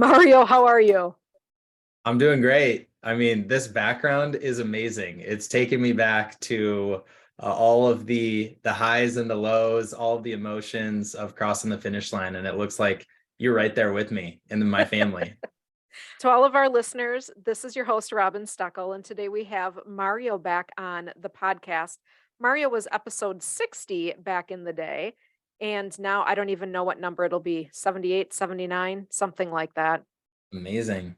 Mario, how are you? I'm doing great. I mean, this background is amazing. It's taken me back to all of the highs and the lows, all of the emotions of crossing the finish line, and it looks like you're right there with me and my family. To all of our listeners, this is your host, Robin Stuckel, and today we have Mario back on the podcast. Mario was episode 60 back in the day, and now I don't even know what number it'll be 78, 79, something like that. Amazing.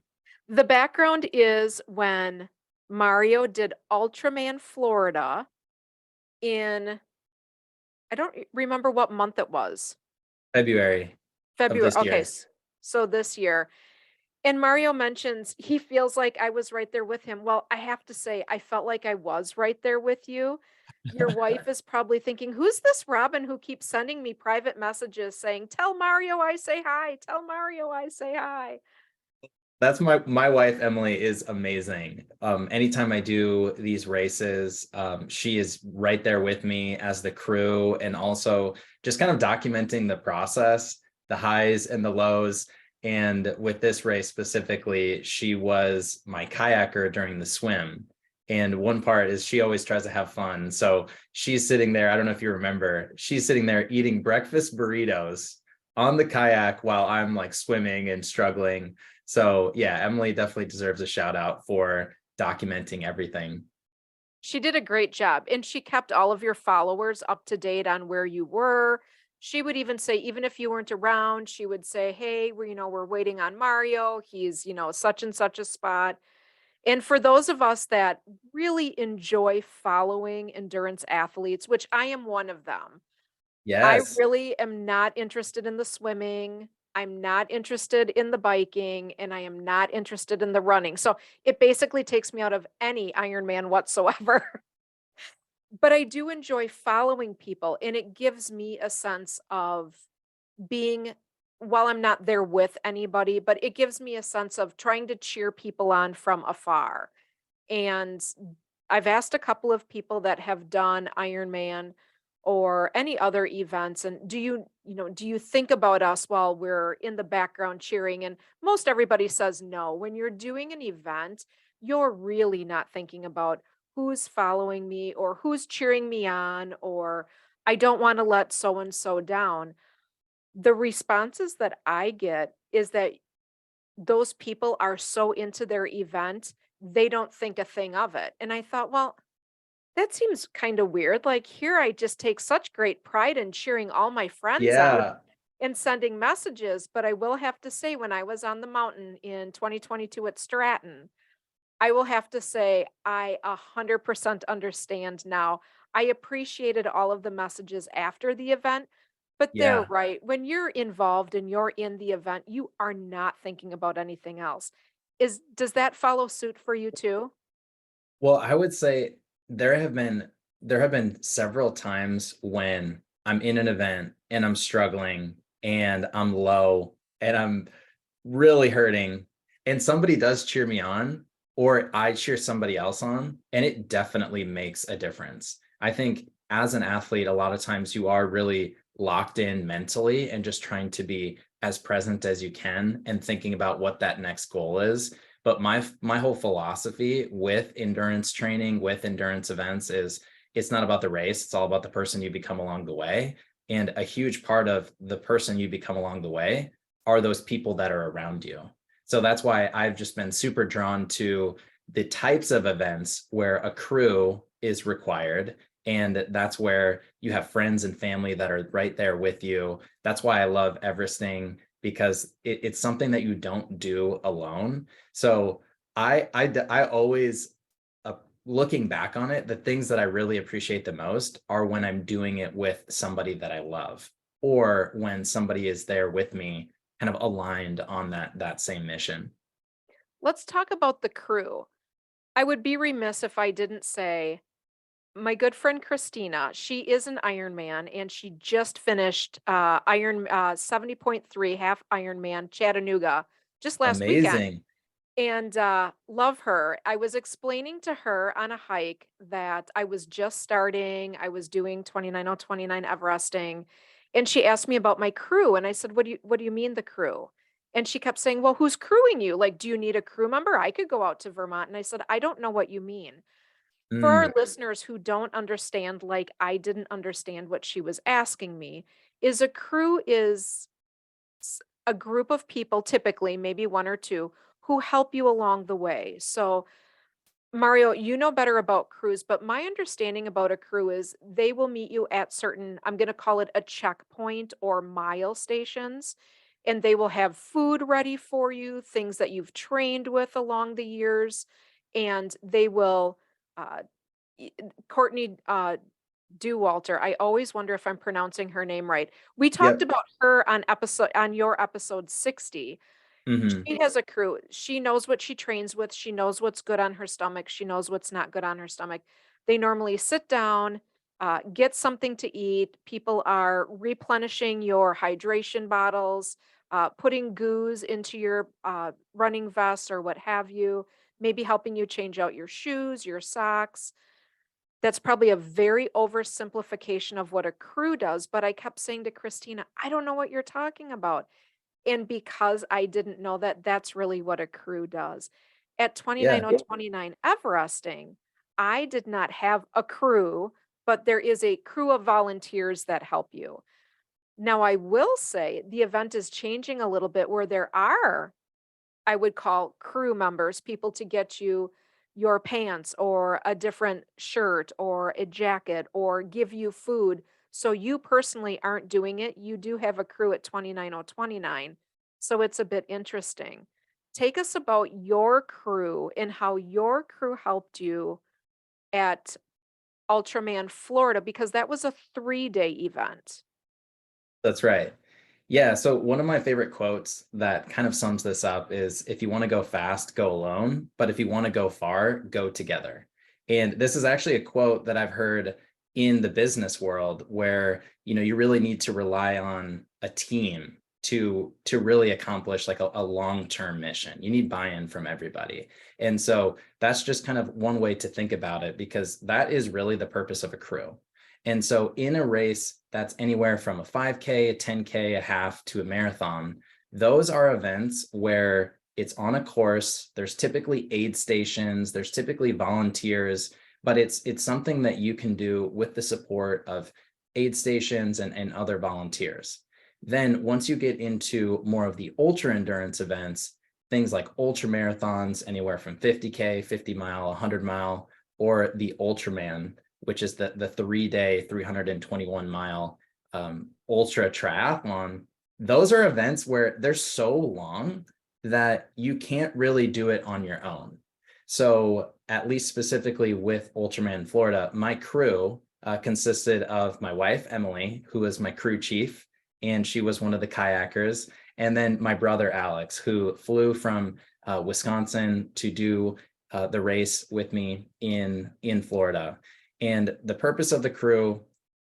The background is when Mario did Ultraman Florida in, I don't remember what month it was. February of February. this Okay, year. so this year. And Mario mentions he feels like I was right there with him. Well, I have to say, I felt like I was right there with you. Your wife is probably thinking, who's this Robin who keeps sending me private messages saying, tell Mario I say hi, tell Mario I say hi. That's my wife Emily is amazing. Anytime I do these races, she is right there with me as the crew and also just kind of documenting the process, the highs and the lows. And with this race specifically, she was my kayaker during the swim. And one part is she always tries to have fun. So she's sitting there. I don't know if you remember, she's sitting there eating breakfast burritos on the kayak while I'm like swimming and struggling. So yeah, Emily definitely deserves a shout out for documenting everything. She did a great job, and she kept all of your followers up to date on where you were. She would even say, even if you weren't around, she would say, hey, we're waiting on Mario. He's, such and such a spot. And for those of us that really enjoy following endurance athletes, which I am one of them, I Yes. really am not interested in the swimming. I'm not interested in the biking, and I am not interested in the running. So it basically takes me out of any Ironman whatsoever. But I do enjoy following people, and it gives me a sense of being, while I'm not there with anybody, but it gives me a sense of trying to cheer people on from afar. And I've asked a couple of people that have done Ironman or any other events, and do you think about us while we're in the background cheering? And most everybody says no. When you're doing an event, you're really not thinking about who's following me or who's cheering me on, or I don't want to let so and so down. The responses that I get is that those people are so into their event, they don't think a thing of it. And I thought, well, that seems kind of weird. Like, here I just take such great pride in cheering all my friends on Yeah. and sending messages. But I will have to say, when I was on the mountain in 2022 at Stratton, I will have to say I 100% understand now. I appreciated all of the messages after the event, but they're Yeah. right. When you're involved and you're in the event, you are not thinking about anything else. Does that follow suit for you too? Well, I would say there have been there have been several times when I'm in an event and I'm struggling and I'm low and I'm really hurting and somebody does cheer me on or I cheer somebody else on and it definitely makes a difference. I think as an athlete a lot of times you are really locked in mentally and just trying to be as present as you can and thinking about what that next goal is. But my whole philosophy with endurance training, with endurance events is it's not about the race, it's all about the person you become along the way. And a huge part of the person you become along the way are those people that are around you. So that's why I've just been super drawn to the types of events where a crew is required. And that's where you have friends and family that are right there with you. That's why I love Everesting because it's something that you don't do alone. So I always, looking back on it, the things that I really appreciate the most are when I'm doing it with somebody that I love, or when somebody is there with me, kind of aligned on that same mission. Let's talk about the crew. I would be remiss if I didn't say my good friend Christina, she is an Ironman and she just finished Iron 70.3 half Ironman Chattanooga just last weekend. Amazing. And love her. I was explaining to her on a hike that I was just starting. I was doing 29:29 Everesting, and she asked me about my crew, and I said, "What do you mean the crew?" And she kept saying, well, who's crewing you? Like, do you need a crew member? I could go out to Vermont. And I said, I don't know what you mean. For our Mm, listeners who don't understand, like I didn't understand what she was asking me, is a crew is a group of people, typically maybe one or two, who help you along the way. So, Mario, you know better about crews, but my understanding about a crew is they will meet you at certain, I'm going to call it a checkpoint or mile stations, and they will have food ready for you, things that you've trained with along the years, and they will, uh, Courtney Dewalter. I always wonder if I'm pronouncing her name right. We talked yep. about her on your episode 60. Hmm. She has a crew. She knows what she trains with. She knows what's good on her stomach. She knows what's not good on her stomach. They normally sit down, get something to eat. People are replenishing your hydration bottles, putting goos into your running vest or what have you, maybe helping you change out your shoes, your socks. That's probably a very oversimplification of what a crew does, but I kept saying to Christina, I don't know what you're talking about. And because I didn't know that, that's really what a crew does. At Yeah, 29029 Everesting, I did not have a crew, but there is a crew of volunteers that help you. Now, I will say the event is changing a little bit where there are, I would call crew members, people to get you your pants or a different shirt or a jacket or give you food. So you personally aren't doing it. You do have a crew at 29029. So it's a bit interesting. Take us about your crew and how your crew helped you at Ultraman Florida, because that was a 3-day event. that's right. Yeah, so one of my favorite quotes that kind of sums this up is if you want to go fast, go alone, but if you want to go far, go together. And this is actually a quote that I've heard in the business world where, you really need to rely on a team to really accomplish like a long-term mission. You need buy-in from everybody. And so that's just kind of one way to think about it because that is really the purpose of a crew. And so in a race that's anywhere from a 5K, a 10K, a half to a marathon, those are events where it's on a course. There's typically aid stations, there's typically volunteers, but it's something that you can do with the support of aid stations and other volunteers. Then once you get into more of the ultra endurance events, things like ultra marathons, anywhere from 50K, 50 mile, 100 mile, or the Ultraman, which is the 3-day, 321 mile ultra triathlon. Those are events where they're so long that you can't really do it on your own. So at least specifically with Ultraman Florida, my crew consisted of my wife, Emily, who was my crew chief, and she was one of the kayakers. And then my brother, Alex, who flew from Wisconsin to do the race with me in Florida. And the purpose of the crew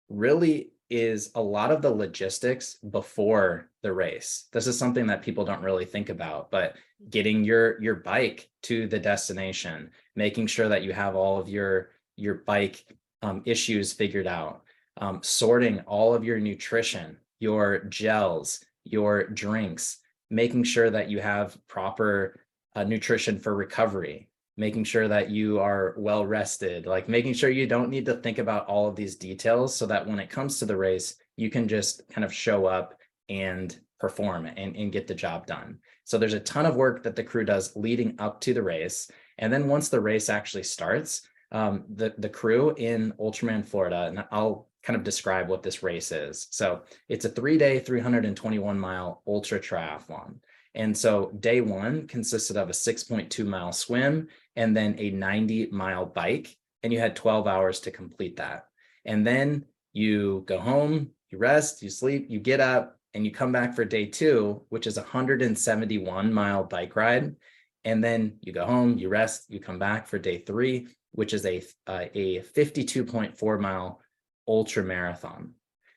really is a lot of the logistics before the race. This is something that people don't really think about, but getting your bike to the destination, making sure that you have all of your bike issues figured out, sorting all of your nutrition, your gels, your drinks, making sure that you have proper nutrition for recovery, making sure that you are well rested, like making sure you don't need to think about all of these details so that when it comes to the race, you can just kind of show up and perform and get the job done. So there's a ton of work that the crew does leading up to the race. And then once the race actually starts, the crew in Ultraman Florida, and I'll kind of describe what this race is. So it's a 3-day, 321 mile ultra triathlon. And so day one consisted of a 6.2 mile swim and then a 90-mile bike. And you had 12 hours to complete that. And then you go home, you rest, you sleep, you get up, and you come back for day two, which is a 171-mile bike ride. And then you go home, you rest, you come back for day three, which is a 52.4-mile ultra marathon.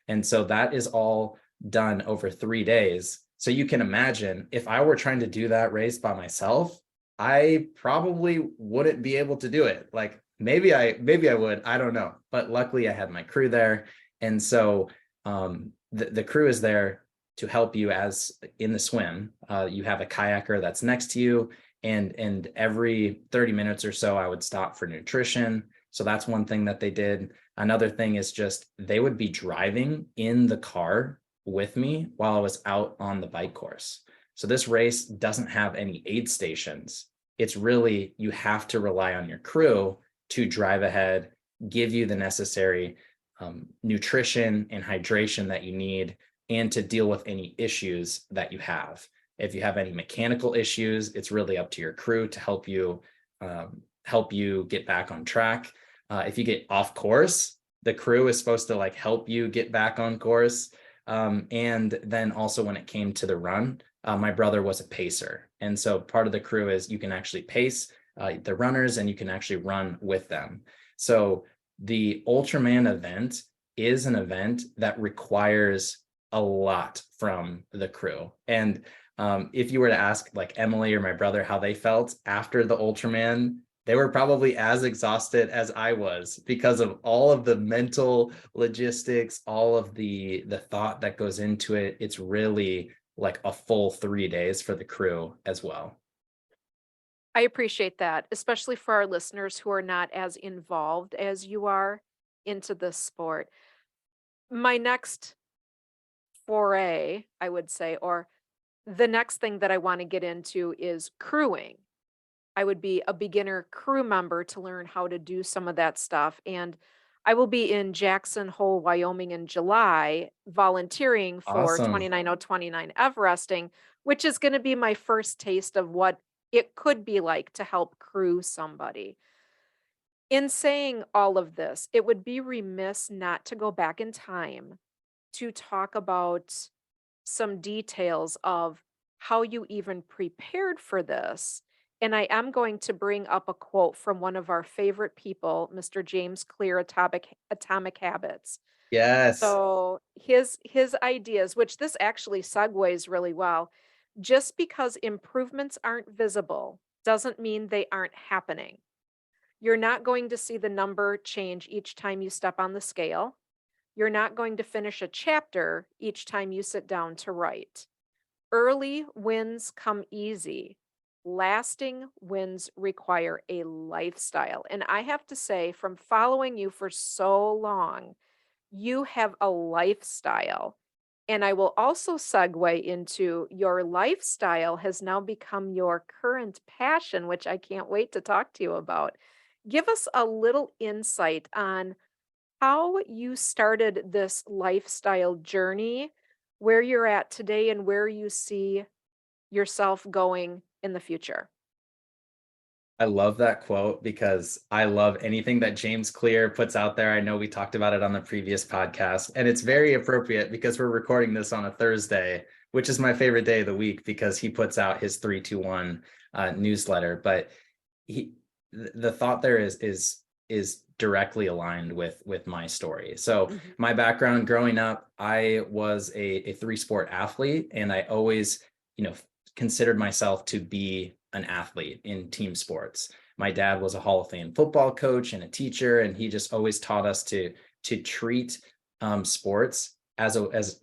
And so that is all done over 3 days. So you can imagine if I were trying to do that race by myself, I probably wouldn't be able to do it. Like maybe I would, I don't know. But luckily I had my crew there. And so the crew is there to help you as in the swim. You have a kayaker that's next to you, and every 30 minutes or so, I would stop for nutrition. So that's one thing that they did. Another thing is just they would be driving in the car with me while I was out on the bike course. So this race doesn't have any aid stations. It's really, you have to rely on your crew to drive ahead, give you the necessary nutrition and hydration that you need, and to deal with any issues that you have. If you have any mechanical issues, it's really up to your crew to help you get back on track. If you get off course, the crew is supposed to like help you get back on course. And then also when it came to the run, my brother was a pacer. And so part of the crew is you can actually pace the runners and you can actually run with them. So the Ultraman event is an event that requires a lot from the crew. And if you were to ask like Emily or my brother how they felt after the Ultraman, they were probably as exhausted as I was because of all of the mental logistics, all of the thought that goes into it. It's really like a full 3 days for the crew as well. I appreciate that, especially for our listeners who are not as involved as you are into this sport. My next foray, I would say, or the next thing that I want to get into is crewing. I would be a beginner crew member to learn how to do some of that stuff. And I will be in Jackson Hole, Wyoming in July, volunteering for Awesome. 29029 Everesting, which is going to be my first taste of what it could be like to help crew somebody. In saying all of this, it would be remiss not to go back in time to talk about some details of how you even prepared for this. And I am going to bring up a quote from one of our favorite people, Mr. James Clear, Atomic Habits. Yes. So his ideas, which this actually segues really well, just because improvements aren't visible doesn't mean they aren't happening. You're not going to see the number change each time you step on the scale. You're not going to finish a chapter each time you sit down to write. Early wins come easy. Lasting wins require a lifestyle. And I have to say, from following you for so long, you have a lifestyle. And I will also segue into your lifestyle has now become your current passion, which I can't wait to talk to you about. Give us a little insight on how you started this lifestyle journey, where you're at today, and where you see yourself going in the future. I love that quote because I love anything that James Clear puts out there. I know we talked about it on the previous podcast, and it's very appropriate because we're recording this on a Thursday, which is my favorite day of the week because he puts out his 321 newsletter. But he, the thought there is directly aligned with my story. So Mhm. my background growing up, I was a three sport athlete, and I always, you know, considered myself to be an athlete in team sports. My dad was a Hall of Fame football coach and a teacher, and he just always taught us to treat sports as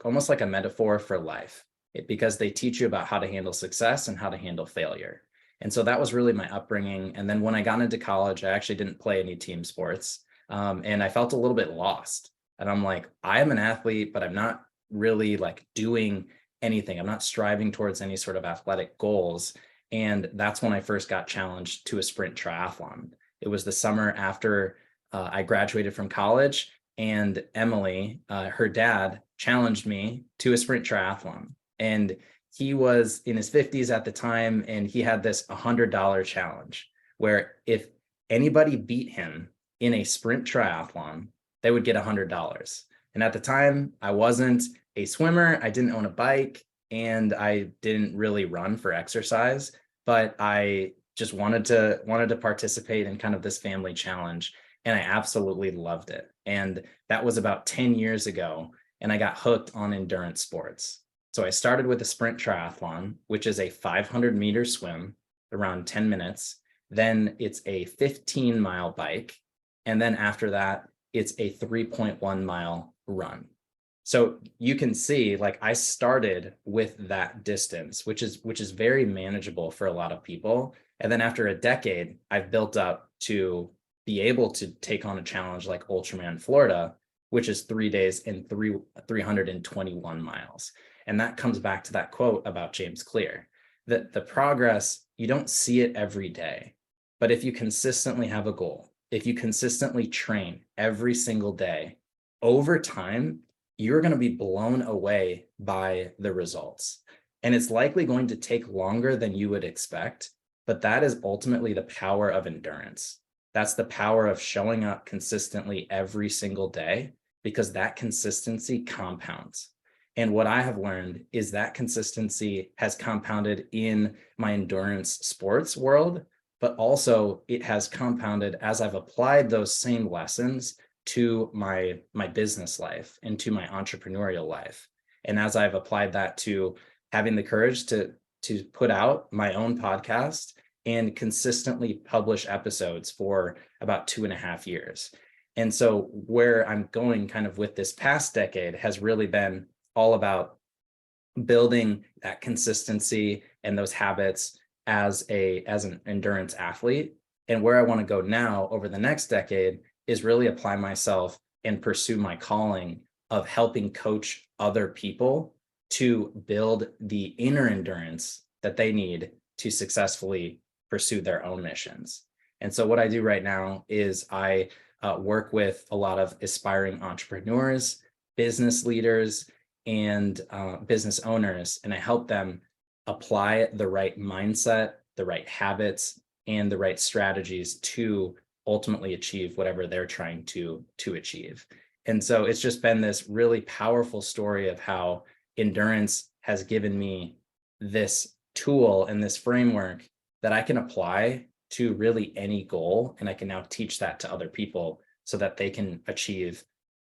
almost like a metaphor for life, because they teach you about how to handle success and how to handle failure. And so that was really my upbringing. And then when I got into college, I actually didn't play any team sports, and I felt a little bit lost. And I'm like, I am an athlete, but I'm not really like doing anything. I'm not striving towards any sort of athletic goals. And that's when I first got challenged to a sprint triathlon. It was the summer after I graduated from college, and Emily, her dad, challenged me to a sprint triathlon. And he was in his 50s at the time, and he had this $100 challenge where if anybody beat him in a sprint triathlon, they would get $100. And at the time, I wasn't a swimmer, I didn't own a bike, and I didn't really run for exercise, but I just wanted to participate in kind of this family challenge, and I absolutely loved it. And that was about 10 years ago, and I got hooked on endurance sports. So I started with a sprint triathlon, which is a 500-meter swim, around 10 minutes. Then it's a 15-mile bike, and then after that, it's a 3.1-mile run. So you can see, like, I started with that distance, which is very manageable for a lot of people. And then after a decade, I've built up to be able to take on a challenge like Ultraman Florida, which is 3 days and 321 miles. And that comes back to that quote about James Clear, that the progress, you don't see it every day. But if you consistently have a goal, if you consistently train every single day, over time, you're going to be blown away by the results. And it's likely going to take longer than you would expect, but that is ultimately the power of endurance. That's the power of showing up consistently every single day, because that consistency compounds. And what I have learned is that consistency has compounded in my endurance sports world, but also it has compounded as I've applied those same lessons to my business life and to my entrepreneurial life. And as I've applied that to having the courage to put out my own podcast and consistently publish episodes for about 2.5 years. And so where I'm going kind of with this past decade has really been all about building that consistency and those habits as an endurance athlete. And where I want to go now over the next decade is really apply myself and pursue my calling of helping coach other people to build the inner endurance that they need to successfully pursue their own missions. And so what I do right now is I work with a lot of aspiring entrepreneurs, business leaders, and business owners, and I help them apply the right mindset, the right habits, and the right strategies to ultimately achieve whatever they're trying to achieve. And so it's just been this really powerful story of how endurance has given me this tool and this framework that I can apply to really any goal, and I can now teach that to other people so that they can achieve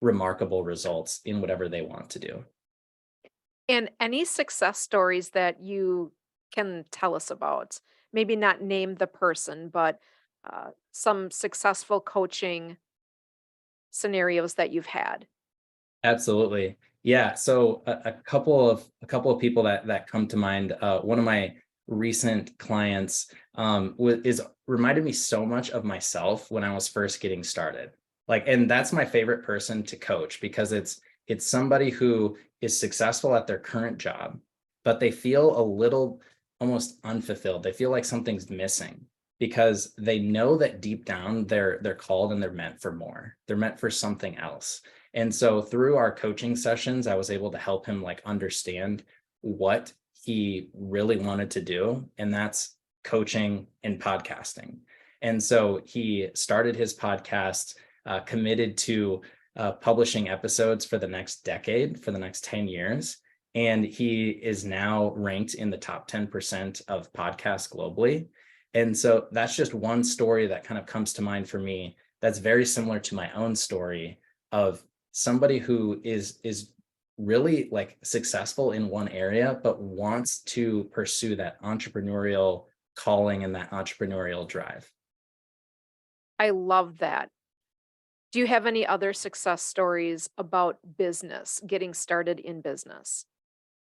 remarkable results in whatever they want to do. And any success stories that you can tell us about? Maybe not name the person, but some successful coaching scenarios that you've had. Absolutely. Yeah. So a couple of people that come to mind. One of my recent clients is reminded me so much of myself when I was first getting started. Like, and that's my favorite person to coach because it's somebody who is successful at their current job, but they feel a little almost unfulfilled. They feel like something's missing because they know that deep down they're called and they're meant for more. They're meant for something else. And so through our coaching sessions, I was able to help him like understand what he really wanted to do, and that's coaching and podcasting. And so he started his podcast, committed to publishing episodes for the next decade, for the next 10 years. And he is now ranked in the top 10% of podcasts globally. And so that's just one story that kind of comes to mind for me. That's very similar to my own story of somebody who is really like successful in one area but wants to pursue that entrepreneurial calling and that entrepreneurial drive. I love that. Do you have any other success stories about business, getting started in business?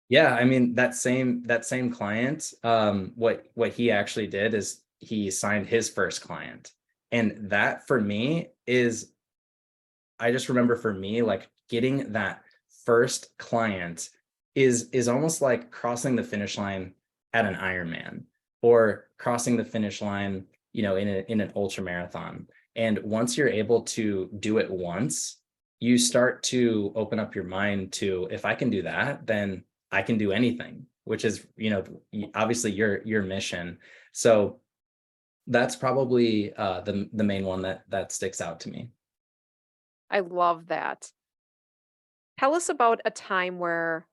Yeah, I mean that same client, what he actually did is he signed his first client, and that for me is, I just remember for me, like getting that first client is almost like crossing the finish line at an Ironman or crossing the finish line, in an ultra marathon. And once you're able to do it once, you start to open up your mind to, if I can do that, then I can do anything, which is, obviously your mission. So that's probably the main one that sticks out to me. I love that. Tell us about a time where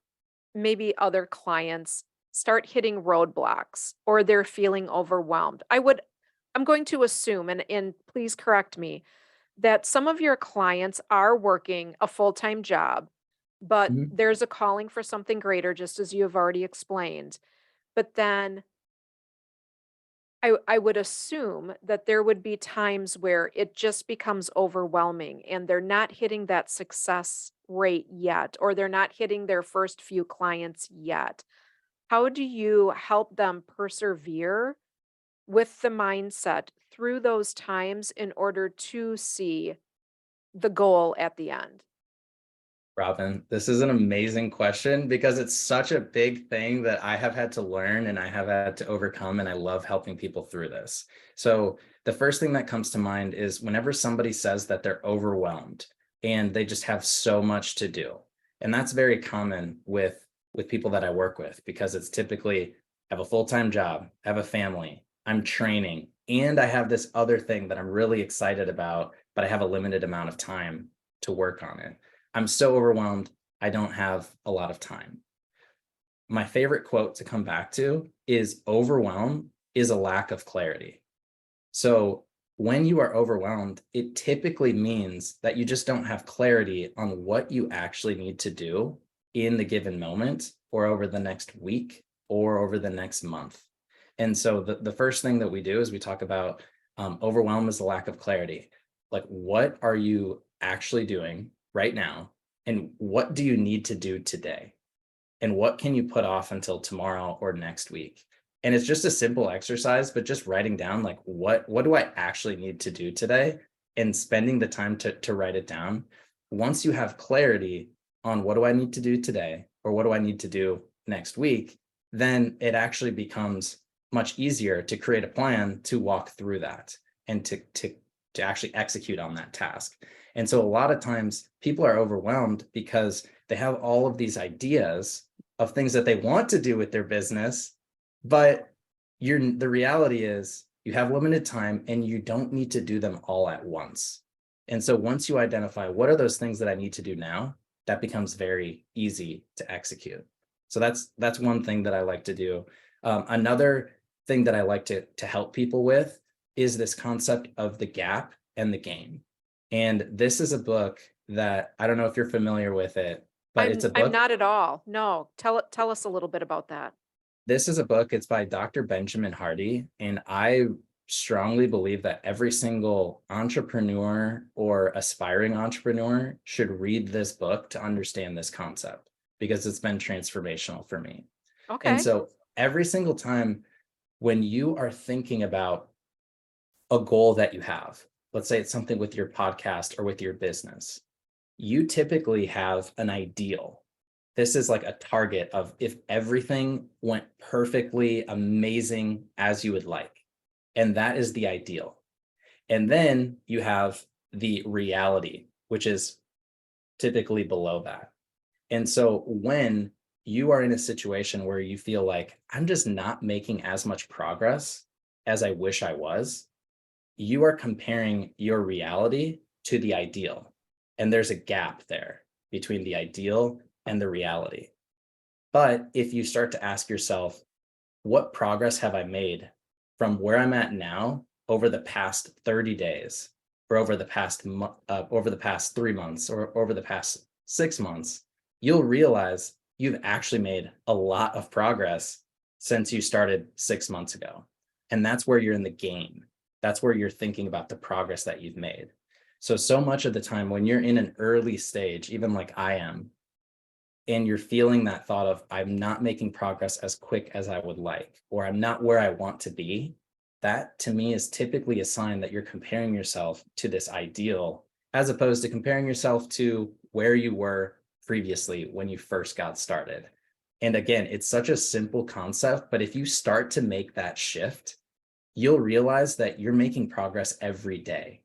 maybe other clients start hitting roadblocks or they're feeling overwhelmed. I'm going to assume, and please correct me, that some of your clients are working a full-time job, but Mhm. there's a calling for something greater, just as you have already explained. But then I would assume that there would be times where it just becomes overwhelming and they're not hitting that success rate yet, or they're not hitting their first few clients yet. How do you help them persevere with the mindset through those times in order to see the goal at the end? Robin, this is an amazing question because it's such a big thing that I have had to learn and I have had to overcome, and I love helping people through this. So, the first thing that comes to mind is whenever somebody says that they're overwhelmed and they just have so much to do. And that's very common with people that I work with because it's typically I have a full-time job, I have a family, I'm training, and I have this other thing that I'm really excited about, but I have a limited amount of time to work on it. I'm so overwhelmed, I don't have a lot of time. My favorite quote to come back to is overwhelm is a lack of clarity. So when you are overwhelmed, it typically means that you just don't have clarity on what you actually need to do in the given moment or over the next week or over the next month. And so the first thing that we do is we talk about overwhelm is a lack of clarity. Like, what are you actually doing right now? And what do you need to do today? And what can you put off until tomorrow or next week? And it's just a simple exercise, but just writing down like what do I actually need to do today and spending the time to write it down. Once you have clarity on what do I need to do today or what do I need to do next week, then it actually becomes much easier to create a plan to walk through that and to actually execute on that task. And so a lot of times people are overwhelmed because they have all of these ideas of things that they want to do with their business, but the reality is you have limited time and you don't need to do them all at once. And so once you identify what are those things that I need to do now, that becomes very easy to execute. So that's one thing that I like to do. Another thing that I like to help people with is this concept of the gap and the gain. And this is a book that I don't know if you're familiar with it, but it's a I'm book. not at all. No. Tell us a little bit about that. This is a book, it's by Dr. Benjamin Hardy, and I strongly believe that every single entrepreneur or aspiring entrepreneur should read this book to understand this concept because it's been transformational for me. And Okay. so every single time when you are thinking about a goal that you have, let's say it's something with your podcast or with your business, you typically have an ideal. This is like a target of if everything went perfectly amazing as you would like. And that is the ideal. And then you have the reality, which is typically below that. And so when you are in a situation where you feel like I'm just not making as much progress as I wish I was, you are comparing your reality to the ideal. And there's a gap there between the ideal and the reality. But if you start to ask yourself, what progress have I made from where I'm at now over the past 30 days, or over the past 3 months, or over the past 6 months, you'll realize you've actually made a lot of progress since you started 6 months ago. And that's where you're in the game. That's where you're thinking about the progress that you've made. So much of the time when you're in an early stage, even like I am, and you're feeling that thought of I'm not making progress as quick as I would like, or I'm not where I want to be, that to me is typically a sign that you're comparing yourself to this ideal as opposed to comparing yourself to where you were previously when you first got started. And again, it's such a simple concept, but if you start to make that shift, you'll realize that you're making progress every day.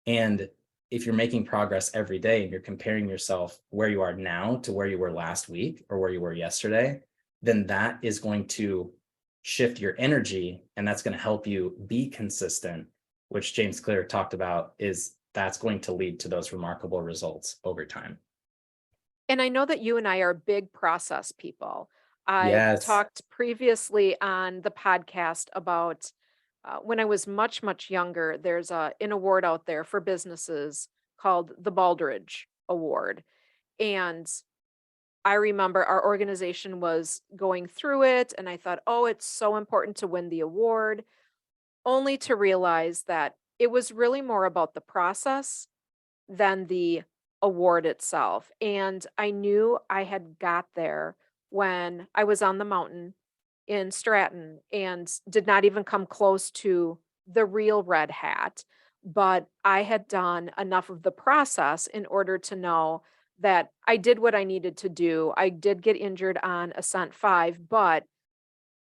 And if you're making progress every day and you're comparing yourself where you are now to where you were last week or where you were yesterday, then that is going to shift your energy and that's going to help you be consistent, which James Clear talked about is that's going to lead to those remarkable results over time. And I know that you and I are big process people. I've Yes. talked previously on the podcast about when I was much, much younger, there's an award out there for businesses called the Baldrige Award. And I remember our organization was going through it, and I thought, oh, it's so important to win the award. only to realize that it was really more about the process than the award itself. And I knew I had got there when I was on the mountain in Stratton and did not even come close to the real red hat. But I had done enough of the process in order to know that I did what I needed to do. I did get injured on Ascent 5, but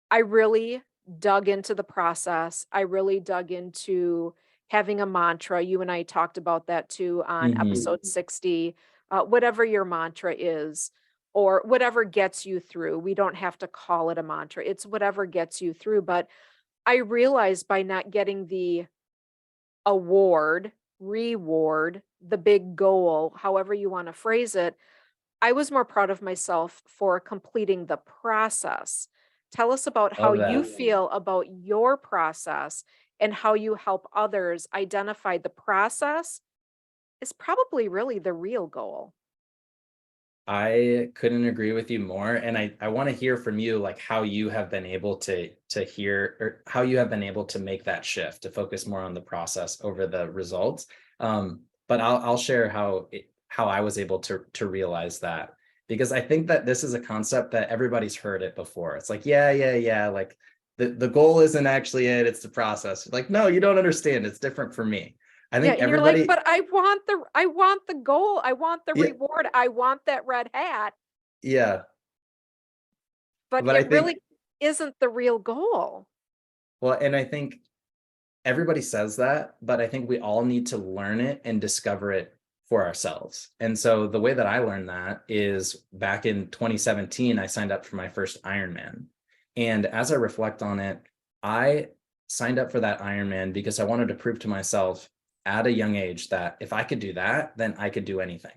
I really dug into the process. I really dug into having a mantra. You and I talked about that too on Mhm. episode 60. Whatever your mantra is, or whatever gets you through. We don't have to call it a mantra, it's whatever gets you through. But I realized by not getting the award, reward, the big goal, however you want to phrase it, I was more proud of myself for completing the process. Tell us about how Love you that. feel about your process and how you help others identify the process is probably really the real goal. I couldn't agree with you more, and I wanna hear from you, like, how you have been able to hear or how you have been able to make that shift to focus more on the process over the results. But I'll share how I was able to realize that, because I think that this is a concept that everybody's heard it before. It's like, "Yeah, yeah, yeah, like, the goal isn't actually it, it's the process." Like, "No, you don't understand, it's different for me." I Yeah, think and you're like, everybody. "But I want the goal, I want the Yeah, reward, I want that red hat," yeah, but but I it think. really isn't the real goal. Well, and I think everybody says that, but I think we all need to learn it and discover it for ourselves. And so the way that I learned that is back in 2017, I signed up for my first Ironman. And as I reflect on it, I signed up for that Ironman because I wanted to prove to myself at a young age that if I could do that, then I could do anything.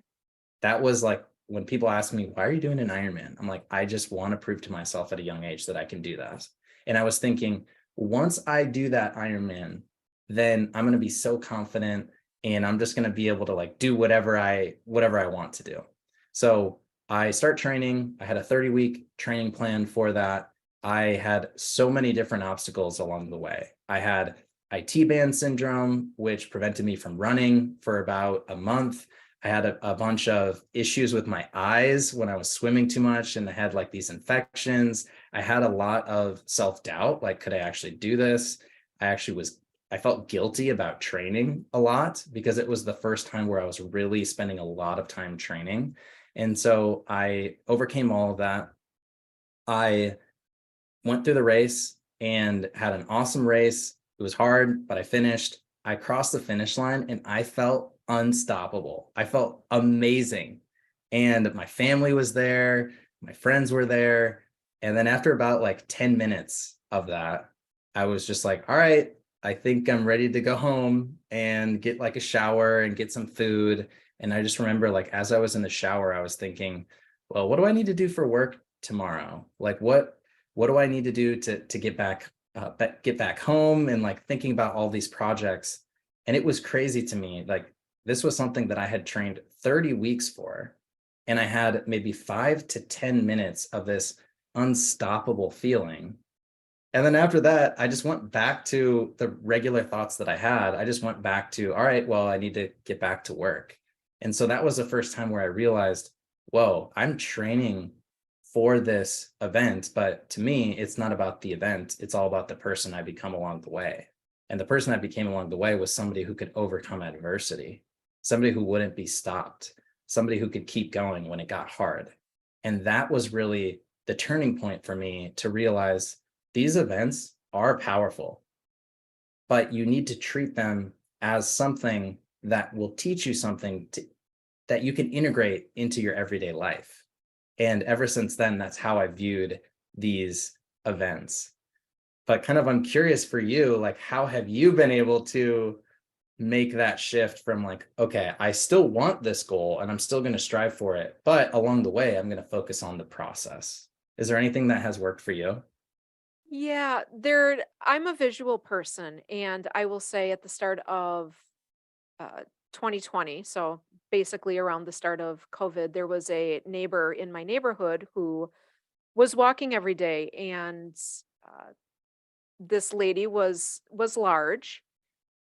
That was like when people ask me, why are you doing an Ironman? I'm like, I just want to prove to myself at a young age that I can do that. And I was thinking, once I do that Ironman, then I'm going to be so confident and I'm just going to be able to like do whatever I want to do. So I start training. I had a 30-week training plan for that. I had so many different obstacles along the way. I had IT band syndrome, which prevented me from running for about a month. I had a bunch of issues with my eyes when I was swimming too much, and I had like these infections. I had a lot of self doubt, like, could I actually do this? I actually was, I felt guilty about training a lot because it was the first time where I was really spending a lot of time training. And so I overcame all of that. I went through the race and had an awesome race. It was hard, but I finished. I crossed the finish line and I felt unstoppable. I felt amazing. And my family was there, my friends were there. And then after about like 10 minutes of that, I was just like, all right, I think I'm ready to go home and get like a shower and get some food. And I just remember, like, as I was in the shower, I was thinking, well, what do I need to do for work tomorrow? Like, what do I need to do to get back home, and like thinking about all these projects. And it was crazy to me. Like, this was something that I had trained 30 weeks for. And I had maybe 5 to 10 minutes of this unstoppable feeling. And then after that, I just went back to the regular thoughts that I had. I just went back to, all right, well, I need to get back to work. And so that was the first time where I realized, whoa, I'm training for this event. But to me, it's not about the event, it's all about the person I become along the way. And the person I became along the way was somebody who could overcome adversity, somebody who wouldn't be stopped, somebody who could keep going when it got hard. And that was really the turning point for me to realize these events are powerful, but you need to treat them as something that will teach you something that you can integrate into your everyday life. And ever since then, that's how I viewed these events. But kind of, I'm curious for you, like, how have you been able to make that shift from like, okay, I still want this goal and I'm still going to strive for it, but along the way, I'm going to focus on the process. Is there anything that has worked for you? Yeah, I'm a visual person, and I will say at the start of 2020, so basically around the start of COVID, there was a neighbor in my neighborhood who was walking every day, and uh, this lady was large,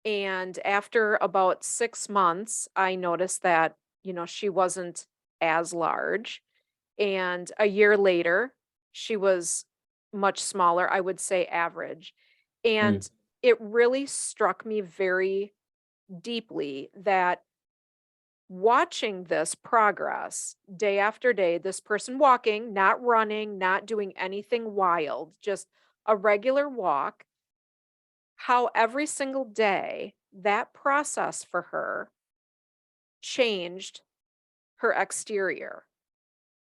and after about 6 months, I noticed that, she wasn't as large, and a year later, she was much smaller, I would say average. Mm, And it really struck me very deeply that watching this progress day after day, this person walking, not running, not doing anything wild, just a regular walk, how every single day that process for her changed her exterior.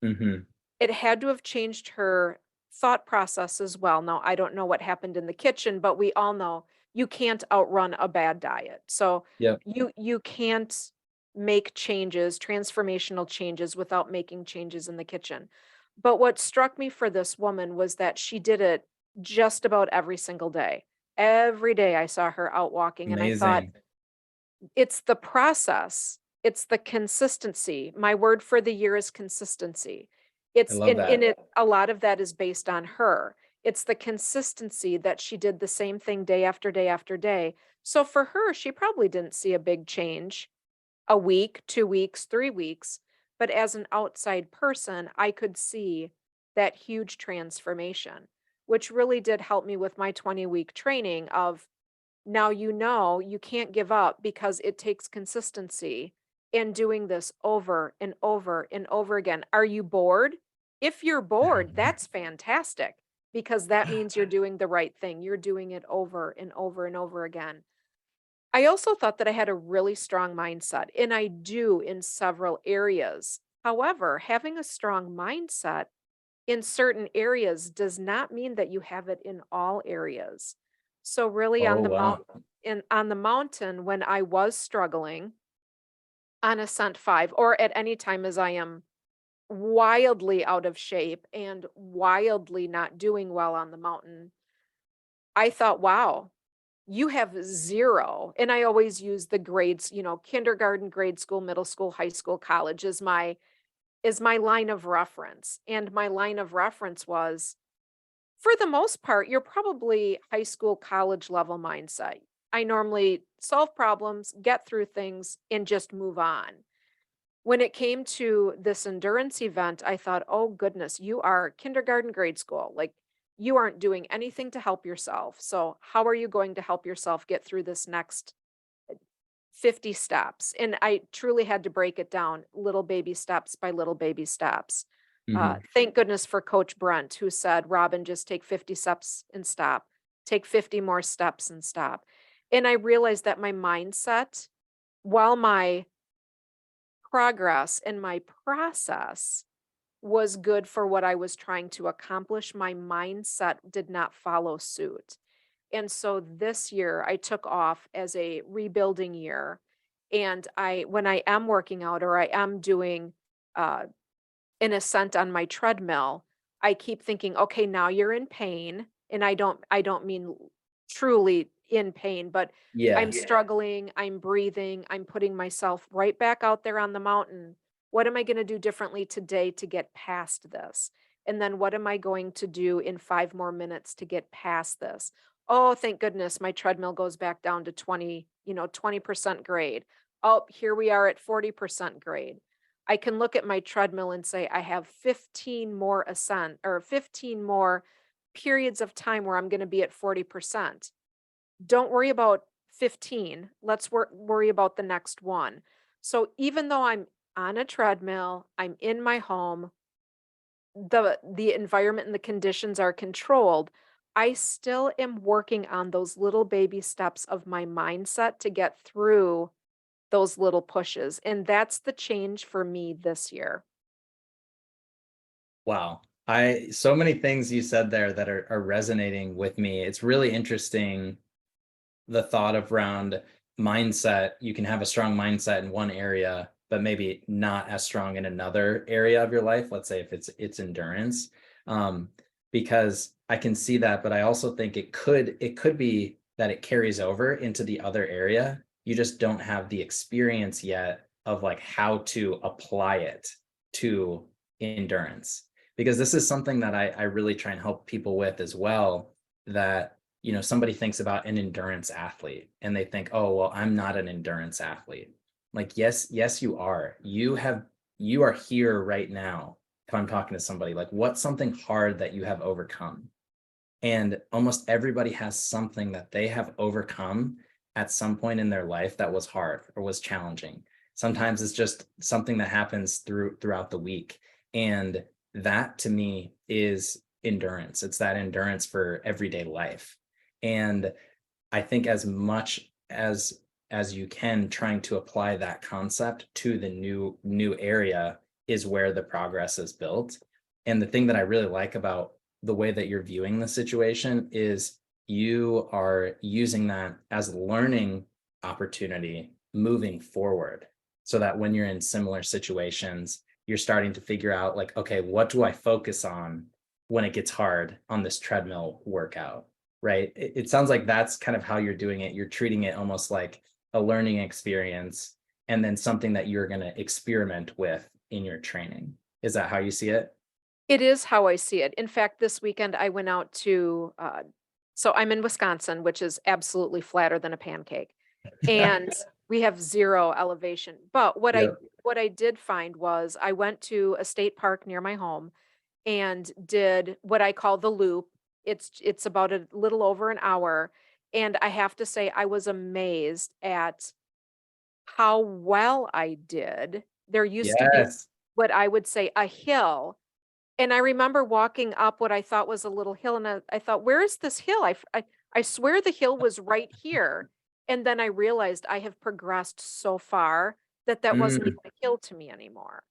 mhm. It had to have changed her thought process as well. Now, I don't know what happened in the kitchen, but we all know you can't outrun a bad diet. So Yep. you can't make changes, transformational changes without making changes in the kitchen. But what struck me for this woman was that she did it just about every single day. Every day I saw her out walking and I thought, Amazing. it's the process. It's the consistency. My word for the year is consistency. I It's love in that. it a lot of that is based on her. It's the consistency that she did the same thing day after day after day. So for her, she probably didn't see a big change a week, 2 weeks, 3 weeks, but as an outside person, I could see that huge transformation, which really did help me with my 20-week training of now you can't give up because it takes consistency in doing this over and over and over again. Are you bored? If you're bored, that's fantastic because that means you're doing the right thing. You're doing it over and over and over again. I also thought that I had a really strong mindset, and I do in several areas. However, having a strong mindset in certain areas does not mean that you have it in all areas. So really Oh, wow. on the mountain when I was struggling on Ascent 5 or at any time as I am wildly out of shape and wildly not doing well on the mountain, I thought, wow, you have 0, and I always use the grades, kindergarten, grade school, middle school, high school, college is my line of reference. And my line of reference was, for the most part, you're probably high school, college level mindset. I normally solve problems, get through things, and just move on. When it came to this endurance event, I thought, oh goodness, you are kindergarten, grade school. Like, you aren't doing anything to help yourself. So, how are you going to help yourself get through this next 50 steps? And I truly had to break it down little baby steps by little baby steps. Mhm. Thank goodness for Coach Brent, who said, Robin, just take 50 steps and stop. Take 50 more steps and stop. And I realized that my mindset, while my progress and my process was good for what I was trying to accomplish, my mindset did not follow suit. And so this year I took off as a rebuilding year. And when I am working out or I am doing uh, an ascent on my treadmill, I keep thinking, okay, now you're in pain. And I don't mean truly in pain, but I'm Yeah. struggling, I'm breathing, I'm putting myself right back out there on the mountain. What am I going to do differently today to get past this? And then what am I going to do in 5 more minutes to get past this? Oh, thank goodness my treadmill goes back down to 20% grade. Oh, here we are at 40% grade. I can look at my treadmill and say, I have 15 more ascent or 15 more periods of time where I'm going to be at 40%. Don't worry about 15. Let's worry about the next one. So even though I'm on a treadmill, I'm in my home, the environment and the conditions are controlled, I still am working on those little baby steps of my mindset to get through those little pushes. And that's the change for me this year. Wow. I so many things you said there that are resonating with me. It's really interesting the thought of around mindset. You can have a strong mindset in one area, but maybe not as strong in another area of your life. Let's say if it's endurance. Um, because I can see that, but I also think it could be that it carries over into the other area. You just don't have the experience yet of like how to apply it to endurance. Because this is something that I really try and help people with as well. That somebody thinks about an endurance athlete and they think, oh, well, I'm not an endurance athlete. Like, yes, you are. You are here right now. If I'm talking to somebody, like, what's something hard that you have overcome? And almost everybody has something that they have overcome at some point in their life that was hard or was challenging. Sometimes it's just something that happens throughout the week. And that to me is endurance. It's that endurance for everyday life. And I think as much as you can, trying to apply that concept to the new area is where the progress is built. And the thing that I really like about the way that you're viewing the situation is you are using that as a learning opportunity moving forward, so that when you're in similar situations, you're starting to figure out, like, okay, what do I focus on when it gets hard on this treadmill workout? Right? It sounds like that's kind of how you're doing it. You're treating it almost like a learning experience and then something that you're going to experiment with in your training. Is that how you see it? It is how I see it. In fact, this weekend I went out to, so I'm in Wisconsin, which is absolutely flatter than a pancake, and we have 0 elevation. But Yep. what I did find was I went to a state park near my home and did what I call the loop. It's about a little over an hour, and I have to say I was amazed at how well I did. There used to be Yes. what I would say a hill, and I remember walking up what I thought was a little hill, and I thought, "Where is this hill? I swear the hill was right here." And then I realized I have progressed so far that that wasn't Mm, even a hill to me anymore.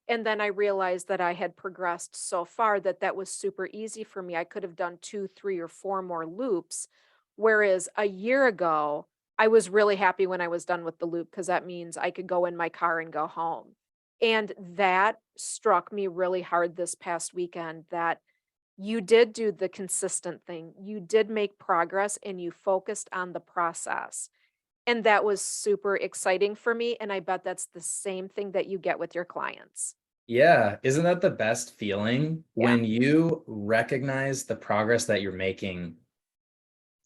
And then I realized that I had progressed so far that that was super easy for me. I could have done 2, 3, or 4 more loops, whereas a year ago, I was really happy when I was done with the loop because that means I could go in my car and go home. And that struck me really hard this past weekend that you did do the consistent thing. You did make progress and you focused on the process. And that was super exciting for me. And I bet that's the same thing that you get with your clients. yeah. Isn't that the best feeling Yeah. when you recognize the progress that you're making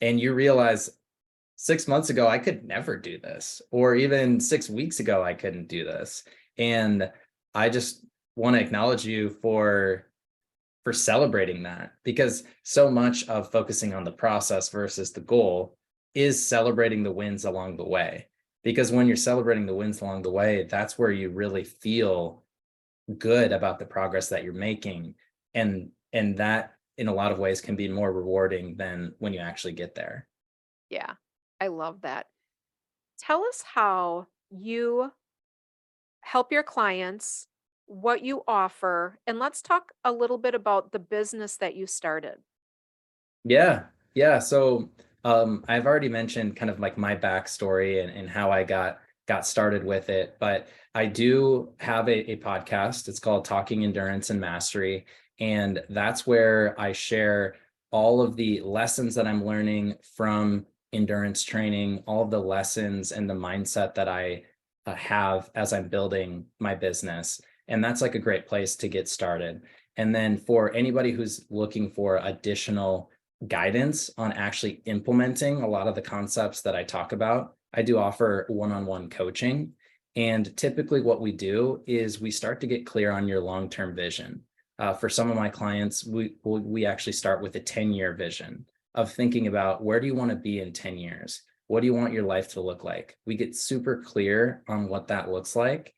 and you realize 6 months ago, I could never do this, or even 6 weeks ago, I couldn't do this. And I just want to acknowledge you for celebrating that, because so much of focusing on the process versus the goal is celebrating the wins along the way. Because when you're celebrating the wins along the way, that's where you really feel good about the progress that you're making. And that in a lot of ways can be more rewarding than when you actually get there. Yeah. I love that. Tell us how you help your clients, what you offer, and let's talk a little bit about the business that you started. Yeah, yeah. So I've already mentioned kind of like my backstory and how I got started with it, but I do have a podcast. It's called Talking Endurance and Mastery. And that's where I share all of the lessons that I'm learning from endurance training, all of the lessons and the mindset that I have as I'm building my business. And that's like a great place to get started. And then for anybody who's looking for additional guidance on actually implementing a lot of the concepts that I talk about, I do offer one-on-one coaching. And typically, what we do is we start to get clear on your long-term vision. For some of my clients, we actually start with a 10-year vision of thinking about, where do you want to be in 10 years? What do you want your life to look like? We get super clear on what that looks like.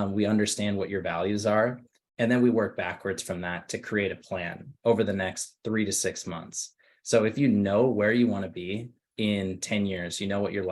We understand what your values are. And then we work backwards from that to create a plan over the next 3 to 6 months. So if you know where you want to be in 10 years, you know what you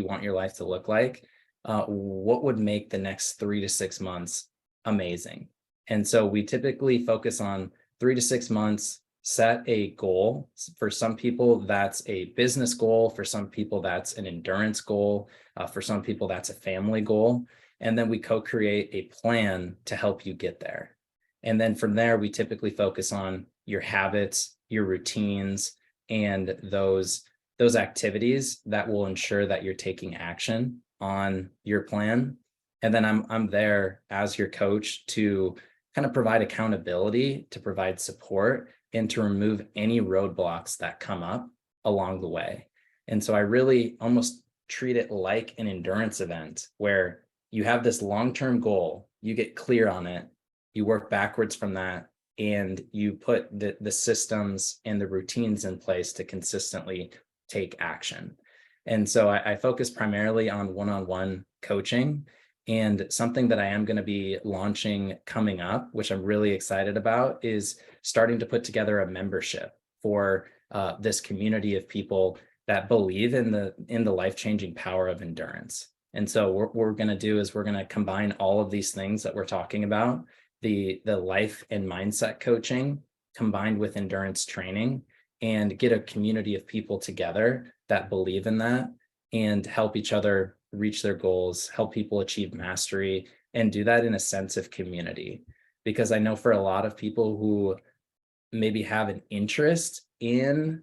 want your life to look like, what would make the next 3 to 6 months amazing? And so we typically focus on 3 to 6 months, set a goal. For some people, that's a business goal. For some people, that's an endurance goal. For some people, that's a family goal. And then we co-create a plan to help you get there. And then from there, we typically focus on your habits, your routines, and those activities that will ensure that you're taking action on your plan. And then I'm there as your coach to kind of provide accountability, to provide support, and to remove any roadblocks that come up along the way. And so I really almost treat it like an endurance event where you have this long-term goal, you get clear on it, you work backwards from that, and you put the systems and the routines in place to consistently take action. And so I focus primarily on one-on-one coaching. And something that I am going to be launching coming up, which I'm really excited about, is starting to put together a membership for this community of people that believe in the life-changing power of endurance. And so what we're going to do is we're going to combine all of these things that we're talking about, the life and mindset coaching combined with endurance training, and get a community of people together that believe in that and help each other reach their goals, help people achieve mastery, and do that in a sense of community. Because I know for a lot of people who maybe have an interest in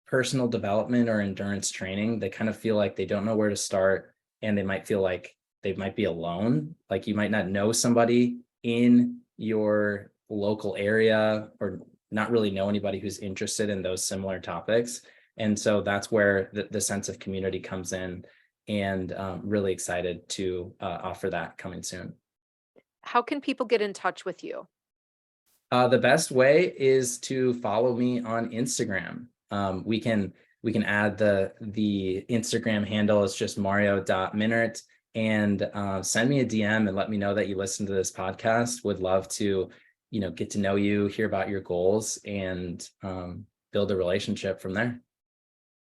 personal development or endurance training, they kind of feel like they don't know where to start, and they might feel like they might be alone. Like you might not know somebody in your local area or not really know anybody who's interested in those similar topics. And so that's where the sense of community comes in, and really excited to offer that coming soon. How can people get in touch with you? The best way is to follow me on Instagram. We can add the Instagram handle is just mario.minnaert, and send me a DM and let me know that you listen to this podcast. Would love to, get to know you, hear about your goals, and build a relationship from there.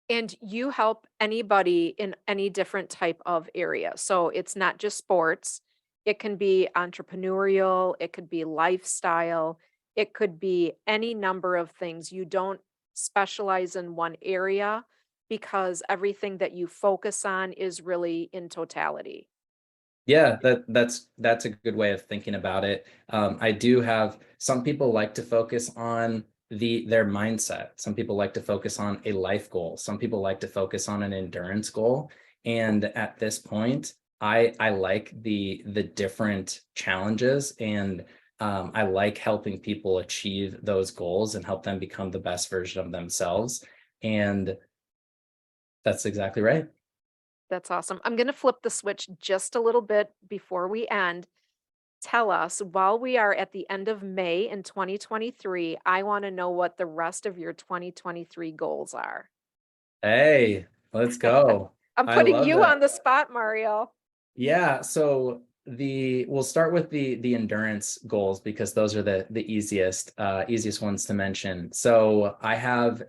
And you help anybody in any different type of area. So it's not just sports, it can be entrepreneurial, it could be lifestyle, it could be any number of things. You don't specialize in one area because everything that you focus on is really in totality. Yeah, that's a good way of thinking about it. I do have some people like to focus on their mindset. Some people like to focus on a life goal. Some people like to focus on an endurance goal. And at this point, I like the different challenges, and I like helping people achieve those goals and help them become the best version of themselves. And that's exactly right. That's awesome. I'm going to flip the switch just a little bit before we end. Tell us, while we are at the end of May in 2023, I want to know what the rest of your 2023 goals are. Hey, let's go. I'm I putting love you on that. the spot, Mario. Yeah, so we'll start with the endurance goals because those are the easiest ones to mention. So I have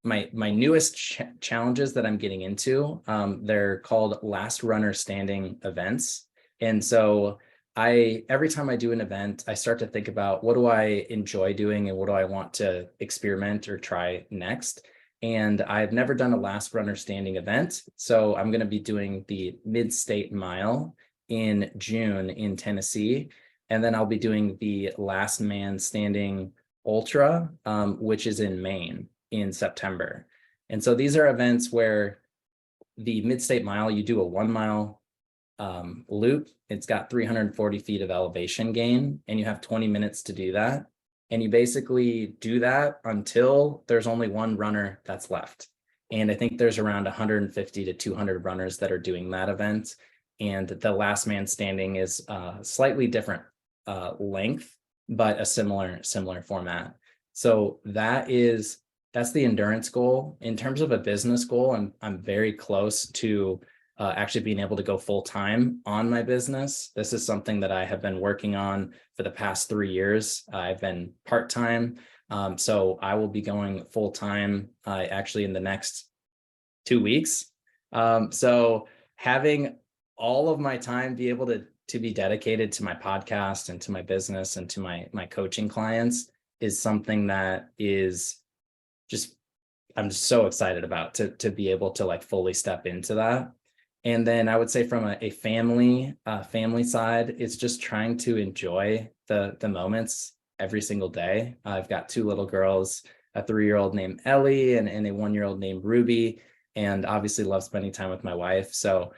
my newest challenges that I'm getting into. They're called last runner standing events. And so I every time I do an event, I start to think about what do I enjoy doing and what do I want to experiment or try next. And I've never done a last runner standing event. So I'm going to be doing the Mid-State Mile in June in Tennessee. And then I'll be doing the Last Man Standing Ultra, which is in Maine in September. And so these are events where the Mid-State Mile, you do a 1 mile loop. It's got 340 feet of elevation gain, and you have 20 minutes to do that. And you basically do that until there's only one runner that's left. And I think there's around 150 to 200 runners that are doing that event. And the last man standing is slightly different length, but a similar format. So that's the endurance goal. In terms of a business goal, I'm very close to actually being able to go full time on my business. This is something that I have been working on for the past 3 years. I've been part time. So I will be going full time actually in the next 2 weeks. So having all of my time be able to be dedicated to my podcast and to my business and to my coaching clients is something that is just I'm just so excited about to be able to like fully step into that. And then I would say from a family side, it's just trying to enjoy the moments every single day. I've got two little girls, a 3-year-old named Ellie and a 1-year-old named Ruby, and obviously love spending time with my wife. So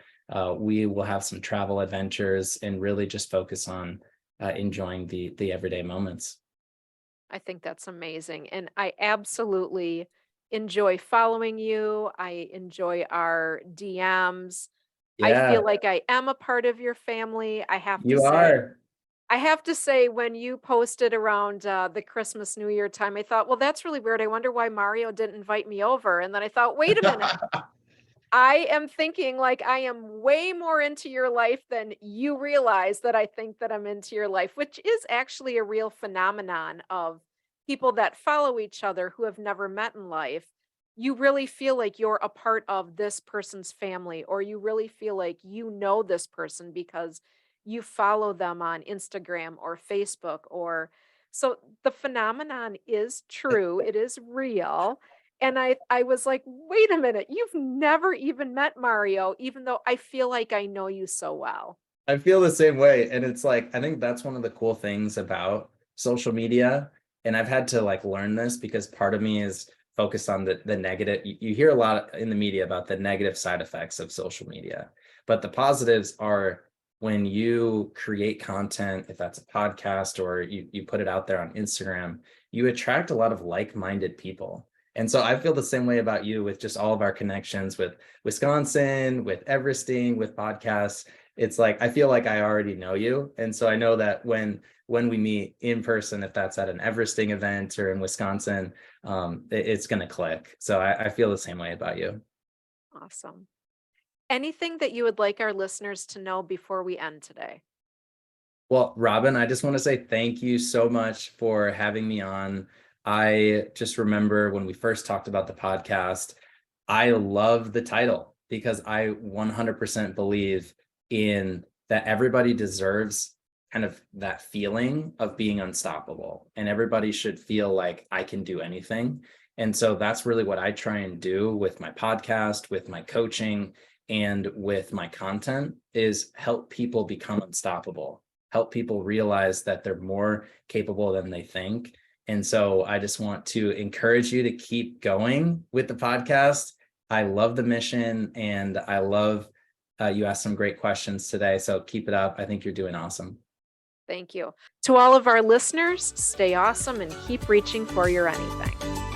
we will have some travel adventures and really just focus on enjoying the everyday moments. I think that's amazing. And I absolutely enjoy following you. I enjoy our DMs. I feel Yeah, like I am a part of your family. you are. I have to say, when you posted around the Christmas New Year time, I thought, well, that's really weird. I wonder why Mario didn't invite me over. And then I thought, wait a minute. I am thinking like I am way more into your life than you realize that I think that I'm into your life, which is actually a real phenomenon of people that follow each other who have never met in life. You really feel like you're a part of this person's family, or you really feel like you know this person because you follow them on Instagram or Facebook or so the phenomenon is true. It is real. And I was like, "Wait a minute, you've never even met Mario, even though I feel like I know you so well." I feel the same way. And it's like, I think that's one of the cool things about social media. And I've had to like learn this because part of me is focused on the negative. You hear a lot in the media about the negative side effects of social media, but the positives are when you create content, if that's a podcast or you put it out there on Instagram, you attract a lot of like-minded people. And so I feel the same way about you with just all of our connections with Wisconsin, with Everesting, with podcasts. It's like I feel like I already know you, and so I know that when we meet in person, if that's at an Everesting event or in Wisconsin, it's going to click. So I feel the same way about you. Awesome. Anything that you would like our listeners to know before we end today? Well, Robin, I just want to say thank you so much for having me on. I just remember when we first talked about the podcast, I love the title because I 100% believe in that everybody deserves kind of that feeling of being unstoppable, and everybody should feel like I can do anything. And so that's really what I try and do with my podcast, with my coaching, and with my content is help people become unstoppable, help people realize that they're more capable than they think. And so I just want to encourage you to keep going with the podcast. I love the mission and I love you asked some great questions today. So keep it up. I think you're doing awesome. Thank you. To all of our listeners, stay awesome and keep reaching for your anything.